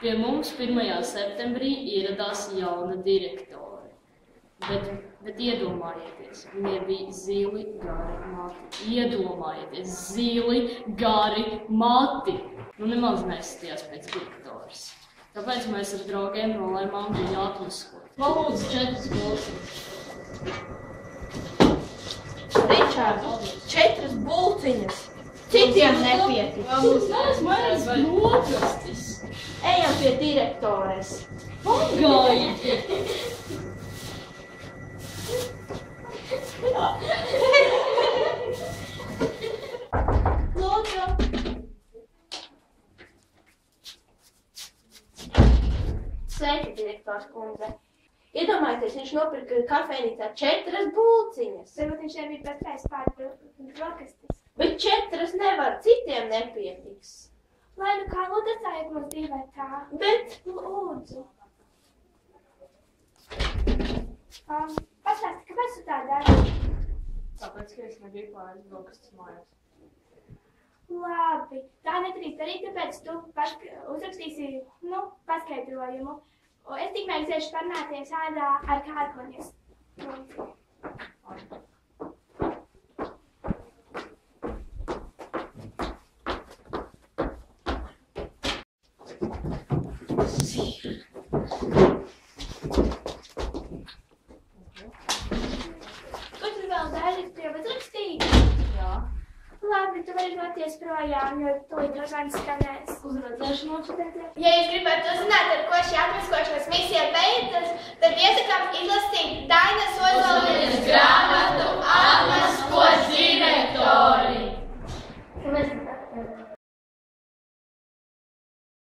Pie mums 1. septembrī ieradās jauna direktore. Bet iedomājieties, viņai bija zili gari mati. Iedomājieties, zili gari mati. Nemaz neizskatījās pēc direktores. Tāpēc mēs ar draugiem nolēmām viņu atmaskot. Palūdzu 4 bulciņas. Ričārds, 4 bulciņas. Citiem nepietika. Mēs nokrastis. Ejam pie direktores. Pagaidi! Lūdzu. Sveiki, direktors kundze. Iedomājieties, viņš nopirka kafejnīcā 4 bulciņas. Varbūt viņš nebija pēc brokastis. Bet 4 nevar, citiem nepietiks. Lai nu kā, lūdzu, atstājiet mums dzīvē tā. Bet, lūdzu. Pastāsti, kāpēc tu tā dari? Tāpēc, ka es nebiju pārējais brokastis mājās. Labi, tā nedarīt arī, tāpēc tu uzrakstīsi, paskaidrojumu. Es tikmēr sēšu parunāties ārā ar kārkoņus. Ko tu vēl dari? Tu jau uzrakstīji? Jā. Labi, tu vari doties projām, jo tūlīt droši vien skanēs. Uzredzēšanos. Ja jūs gribētu uzzināt, ar ko šī atmaskošanas misija beidzas, tad iesakām izlasīt Dainas Ozoliņas grāmatu Atmaskot direktori.